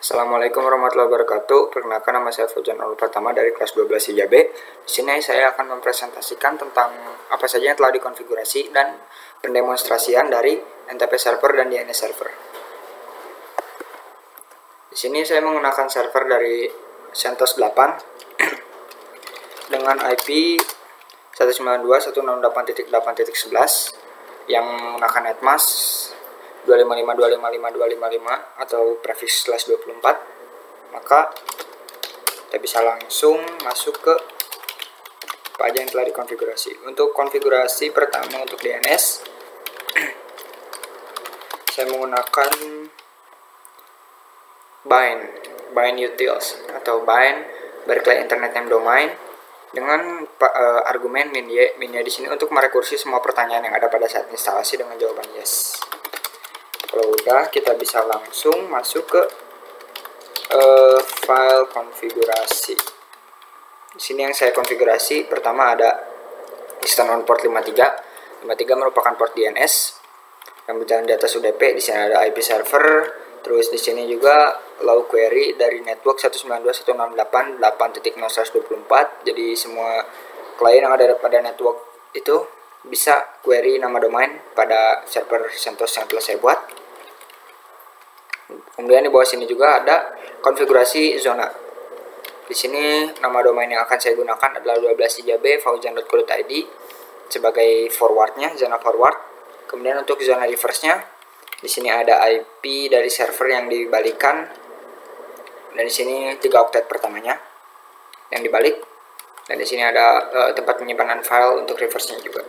Assalamualaikum warahmatullahi wabarakatuh. Perkenalkan, nama saya Fauzan Nurul Pratama dari kelas 12 IJB. Di sini saya akan mempresentasikan tentang apa saja yang telah dikonfigurasi dan pendemonstrasian dari NTP server dan DNS server. Di sini saya menggunakan server dari CentOS 8 dengan IP 192.168.8.11 yang menggunakan netmask 255.255.255 atau prefix slash 24. Maka kita bisa langsung masuk ke apa aja yang telah dikonfigurasi. Untuk konfigurasi pertama untuk DNS saya menggunakan bind utils atau bind Berkeley Internet Name Domain dengan argumen min y di sini untuk merekursi semua pertanyaan yang ada pada saat instalasi dengan jawaban yes. Kalau udah, kita bisa langsung masuk ke file konfigurasi. Di sini yang saya konfigurasi pertama ada external port 53. 53 merupakan port DNS yang berjalan di atas UDP. Di sini ada IP server. Terus di sini juga low query dari network 192.168.8.0/24. Jadi semua klien yang ada pada network itu bisa query nama domain pada server CentOS yang telah saya buat. Kemudian di bawah sini juga ada konfigurasi zona. Di sini nama domain yang akan saya gunakan adalah 12ijb fauzan.co.id sebagai forwardnya, zona forward. Kemudian untuk zona reverse-nya, di sini ada IP dari server yang dibalikan. Dan di sini 3 oktet pertamanya yang dibalik. Dan di sini ada tempat penyimpanan file untuk reverse-nya juga.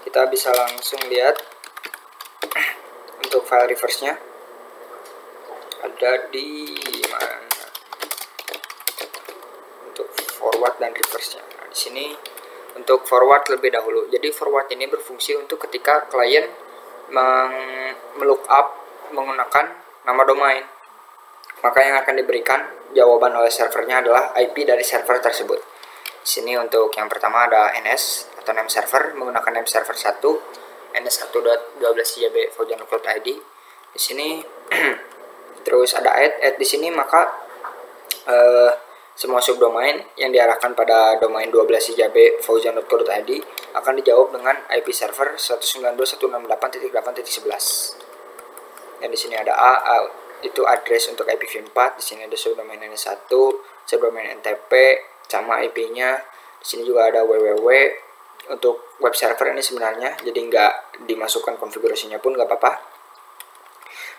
Kita bisa langsung lihat untuk file reverse-nya ada di mana untuk forward dan reverse-nya. Nah, di sini untuk forward lebih dahulu. Jadi forward ini berfungsi untuk ketika klien melookup menggunakan nama domain, maka yang akan diberikan jawaban oleh servernya adalah IP dari server tersebut. Di sini untuk yang pertama ada NS atau name server menggunakan name server 1 ns1.12ijb fauzan.co.id. Di sini terus ada add di sini, maka semua subdomain yang diarahkan pada domain 12ijb fauzan.co.id akan dijawab dengan IP server 192.168.8.11. Dan di sini ada A itu address untuk IPv4. Di sini ada subdomain NS1, subdomain NTP sama IP-nya. Di sini juga ada www untuk web server ini sebenarnya, jadi nggak dimasukkan konfigurasinya pun nggak apa-apa.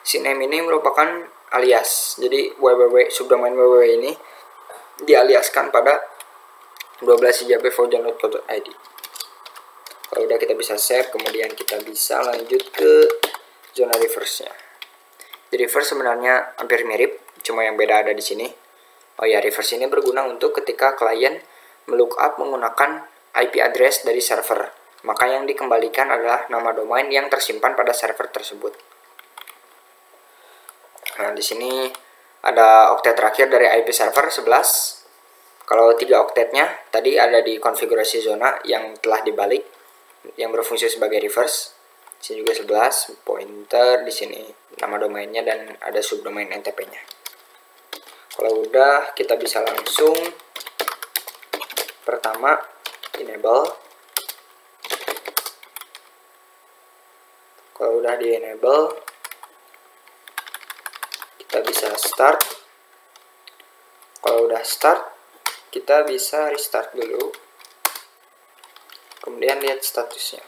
Name ini merupakan alias, jadi www subdomain www ini dialiaskan pada 12ijb fauzan.co.id. Kalau udah, kita bisa save, kemudian kita bisa lanjut ke zona reverse-nya. Di reverse sebenarnya hampir mirip, cuma yang beda ada di sini. Oh ya, reverse ini berguna untuk ketika klien melookup menggunakan IP address dari server, maka yang dikembalikan adalah nama domain yang tersimpan pada server tersebut. Nah, di sini ada oktet terakhir dari IP server 11. Kalau 3 oktetnya tadi ada di konfigurasi zona yang telah dibalik, yang berfungsi sebagai reverse. Di sini juga 11 pointer, di sini nama domainnya dan ada subdomain NTP-nya. Kalau udah, kita bisa langsung pertama enable. Kalau udah di enable, kita bisa start. Kalau udah start, kita bisa restart dulu, kemudian lihat statusnya.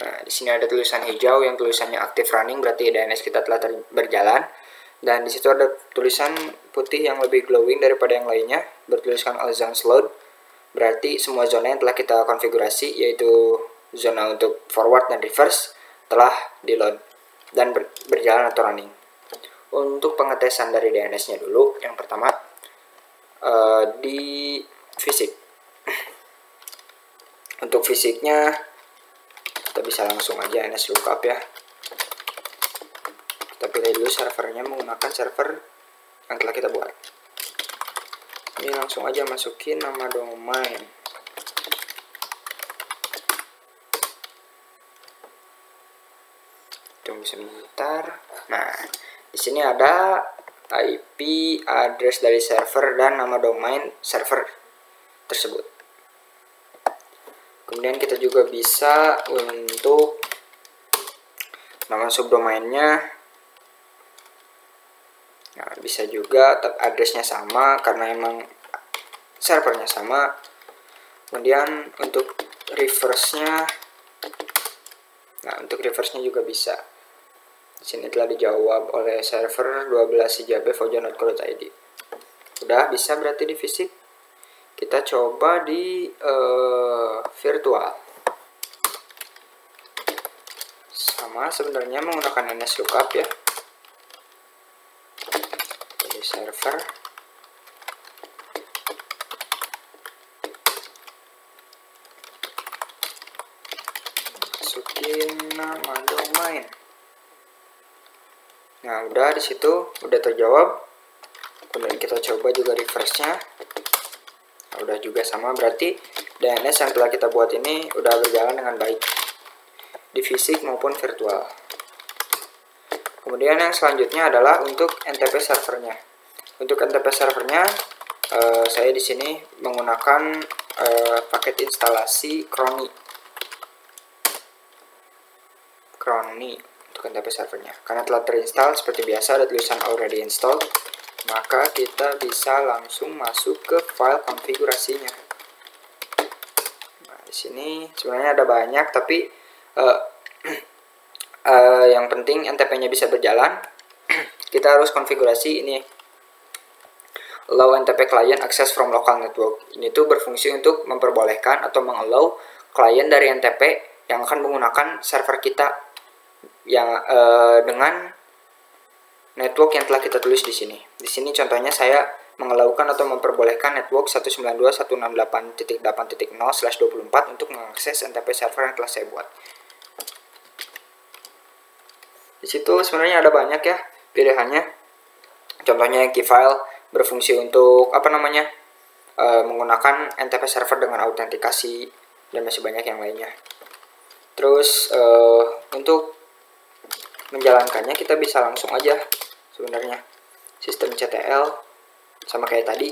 Nah, di sini ada tulisan hijau yang tulisannya active running, berarti DNS kita telah berjalan. Dan di situ ada tulisan putih yang lebih glowing daripada yang lainnya, bertuliskan all zones load, berarti semua zona yang telah kita konfigurasi, yaitu zona untuk forward dan reverse, telah di load dan berjalan atau running. Untuk pengetesan dari DNS-nya dulu, yang pertama di fisik. Untuk fisiknya kita bisa langsung aja NS lookup ya. Kita pilih dulu servernya menggunakan server yang telah kita buat. Ini langsung aja masukin nama domain. Tunggu sebentar. Nah, di sini ada IP address dari server dan nama domain server tersebut. Kemudian kita juga bisa untuk nama subdomainnya. Nah, bisa juga addressnya sama karena emang servernya sama. Kemudian untuk reverse-nya, nah untuk reverse-nya juga bisa. Di sini telah dijawab oleh server 12cjb.fojo.co.id. Udah bisa berarti di fisik. Kita coba di virtual. Sama sebenarnya menggunakan NSLookup ya. Di server. Masukin nama domain. Nah, udah di situ udah terjawab. Kemudian kita coba juga reverse-nya. Nah, udah juga sama, berarti DNS yang telah kita buat ini udah berjalan dengan baik di fisik maupun virtual. Kemudian yang selanjutnya adalah untuk NTP servernya. Untuk NTP servernya, saya di sini menggunakan paket instalasi Crony untuk NTP servernya. Karena telah terinstall, seperti biasa ada tulisan already installed, maka kita bisa langsung masuk ke file konfigurasinya. Nah, di sini sebenarnya ada banyak, tapi yang penting NTP-nya bisa berjalan. Kita harus konfigurasi ini, allow NTP client access from local network. Ini tuh berfungsi untuk memperbolehkan atau mengallow klien dari NTP yang akan menggunakan server kita yang dengan network yang telah kita tulis di sini. Di sini contohnya saya mengalaukan atau memperbolehkan network 192.168.8.0/24 untuk mengakses NTP server yang telah saya buat. Di situ sebenarnya ada banyak ya pilihannya. Contohnya key file berfungsi untuk menggunakan NTP server dengan autentikasi dan masih banyak yang lainnya. Terus untuk menjalankannya kita bisa langsung aja sebenarnya. Sistem CTL sama kayak tadi.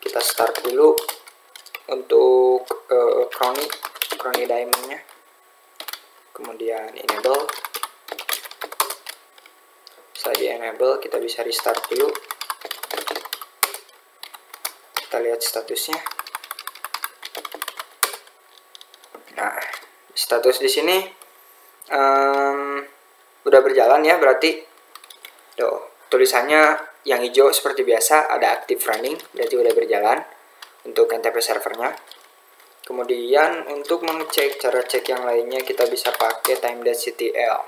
Kita start dulu untuk Crony Diamond-nya. Kemudian enable. Setelah di enable kita bisa restart dulu. Kita lihat statusnya. Nah, status di sini udah berjalan ya, berarti tulisannya yang hijau seperti biasa ada active running, berarti udah berjalan untuk NTP servernya. Kemudian untuk mengecek cara cek yang lainnya kita bisa pakai time.ctl.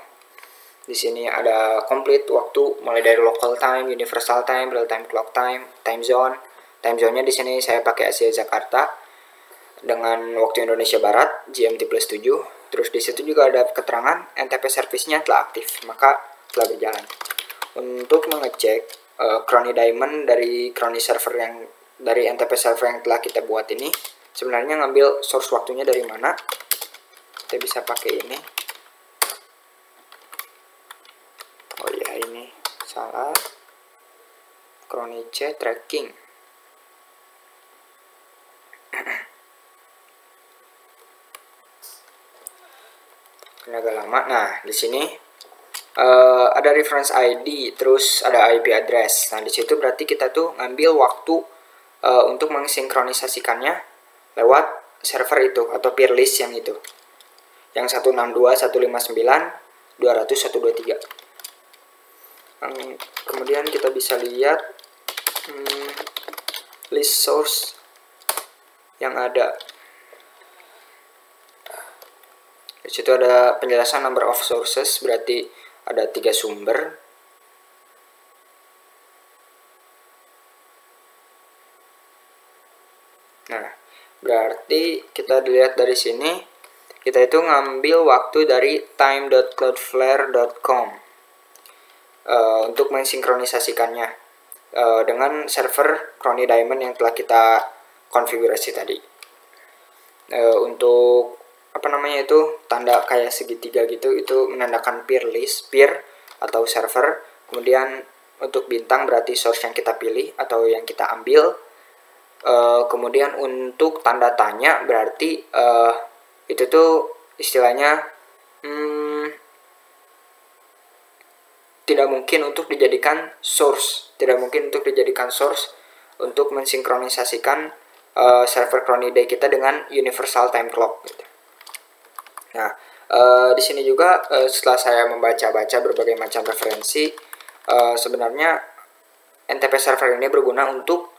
Di sini ada complete waktu mulai dari local time, universal time, real time clock time, time zone. Time zone-nya di sini saya pakai Asia Jakarta dengan waktu Indonesia Barat GMT +7. Terus di situ juga ada keterangan NTP service-nya telah aktif, maka telah berjalan. Untuk mengecek Crony Diamond dari Crony server yang dari NTP server yang telah kita buat ini, sebenarnya ngambil source waktunya dari mana? Kita bisa pakai ini. Oh ya, ini salah. Crony C tracking. Ini agak lama. Nah, di sini ada reference ID, terus ada IP address. Nah, di situ berarti kita tuh ngambil waktu untuk mensinkronisasikannya lewat server itu atau peer list yang itu. Yang 162.159.200.123. Kemudian kita bisa lihat list source yang ada. Di situ ada penjelasan number of sources, berarti ada 3 sumber. Nah, berarti kita dilihat dari sini, kita itu ngambil waktu dari time.cloudflare.com untuk mensinkronisasikannya dengan server Crony Diamond yang telah kita konfigurasi tadi. Untuk apa namanya itu tanda kayak segitiga gitu, itu menandakan peer list, peer atau server. Kemudian untuk bintang berarti source yang kita pilih atau yang kita ambil. Kemudian untuk tanda tanya berarti itu tuh istilahnya tidak mungkin untuk dijadikan source, untuk mensinkronisasikan server Chroniday kita dengan universal time clock gitu. Nah, di sini juga setelah saya membaca-baca berbagai macam referensi, sebenarnya NTP server ini berguna untuk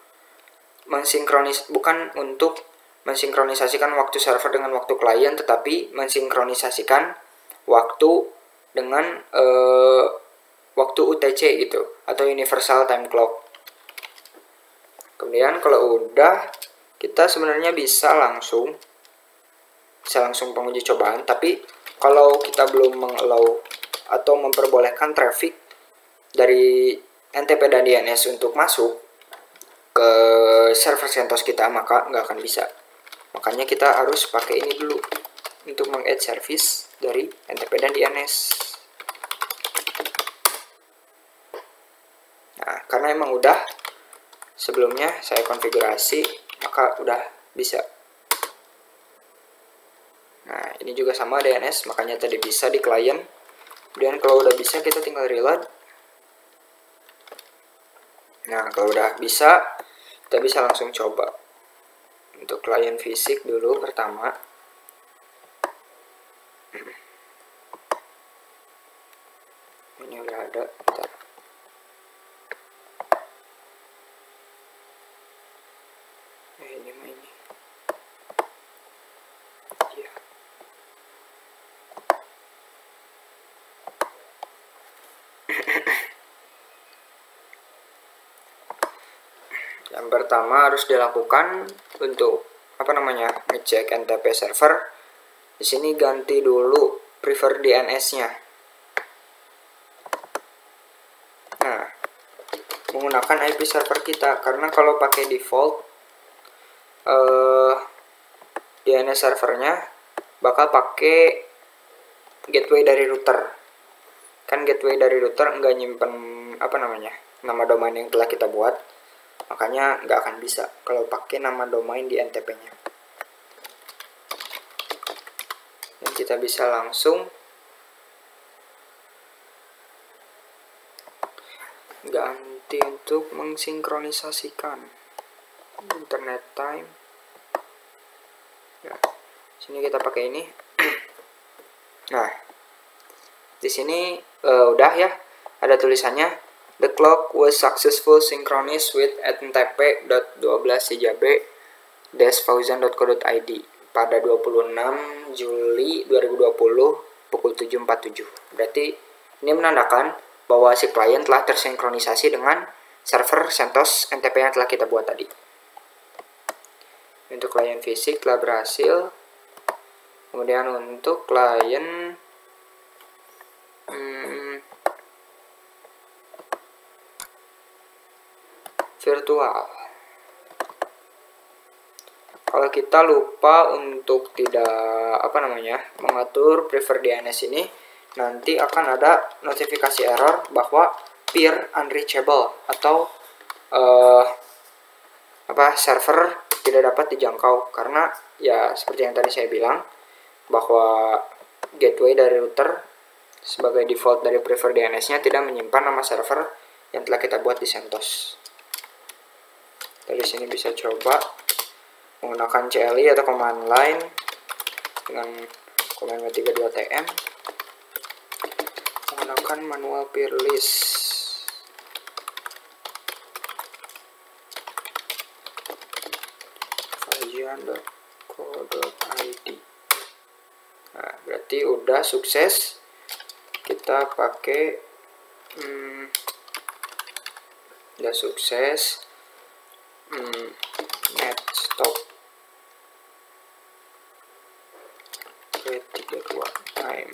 bukan untuk mensinkronisasikan waktu server dengan waktu klien, tetapi mensinkronisasikan waktu dengan waktu UTC gitu, atau universal time clock. Kemudian kalau udah, kita sebenarnya bisa langsung penguji cobaan. Tapi kalau kita belum mengallow atau memperbolehkan traffic dari NTP dan DNS untuk masuk ke server CentOS kita, maka nggak akan bisa. Makanya kita harus pakai ini dulu untuk meng-add service dari NTP dan DNS. Nah, karena emang udah sebelumnya saya konfigurasi, maka udah bisa. Nah, ini juga sama DNS, makanya tadi bisa di klien. Kemudian kalau udah bisa, kita tinggal reload. Nah, kalau udah bisa, kita bisa langsung coba. Untuk klien fisik dulu pertama. Ini udah ada. Bentar. Ini mah ini. Ya. Yang pertama harus dilakukan untuk ngecek NTP server. Di sini ganti dulu prefer DNS-nya. Nah, menggunakan IP server kita, karena kalau pakai default DNS servernya bakal pakai gateway dari router. Kan gateway dari router nggak nyimpen nama domain yang telah kita buat. Makanya nggak akan bisa kalau pakai nama domain di NTP-nya. Dan kita bisa langsung ganti untuk mensinkronisasikan internet time. Ya, sini kita pakai ini. Nah, di sini udah ya, ada tulisannya. The clock was successful synchronized with ntp.12cjb-fauzan.co.id pada 26 Juli 2020 pukul 7.47. Berarti ini menandakan bahwa si klien telah tersinkronisasi dengan server CentOS NTP yang telah kita buat tadi. Untuk klien fisik telah berhasil. Kemudian untuk klien virtual, kalau kita lupa untuk tidak mengatur prefer DNS ini, nanti akan ada notifikasi error bahwa peer unreachable atau server tidak dapat dijangkau, karena ya seperti yang tadi saya bilang bahwa gateway dari router sebagai default dari prefer DNS-nya tidak menyimpan nama server yang telah kita buat di CentOS. Dari sini bisa coba menggunakan CLI atau command line dengan command W32TM, menggunakan manual peer list. fauzan.co.id. Nah, berarti udah sukses. Kita pakai udah sukses. Net stop W32 time.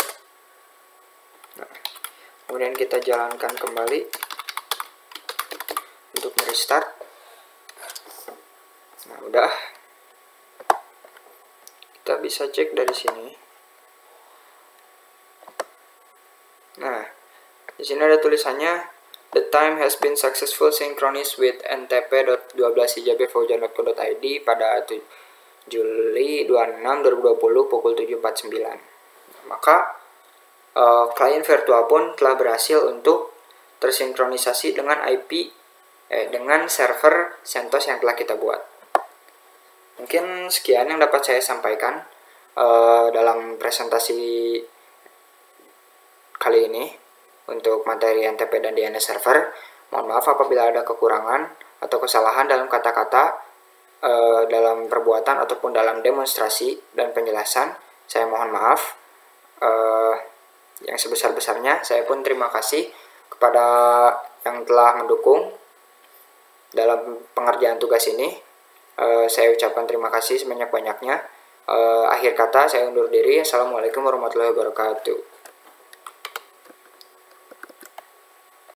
Nah, kemudian kita jalankan kembali untuk merestart. Nah, udah. Kita bisa cek dari sini. Nah, di sini ada tulisannya the time has been successful synchronized with ntp.12ijb.faujan.co.id pada Juli 26 2020 pukul 7.49. Maka klien virtual pun telah berhasil untuk tersinkronisasi dengan dengan server CentOS yang telah kita buat. Mungkin sekian yang dapat saya sampaikan dalam presentasi kali ini untuk materi NTP dan DNS server. Mohon maaf apabila ada kekurangan atau kesalahan dalam kata-kata, dalam perbuatan ataupun dalam demonstrasi dan penjelasan. Saya mohon maaf. Yang sebesar-besarnya saya pun terima kasih kepada yang telah mendukung dalam pengerjaan tugas ini. Saya ucapkan terima kasih sebanyak-banyaknya. Akhir kata saya undur diri. Assalamualaikum warahmatullahi wabarakatuh.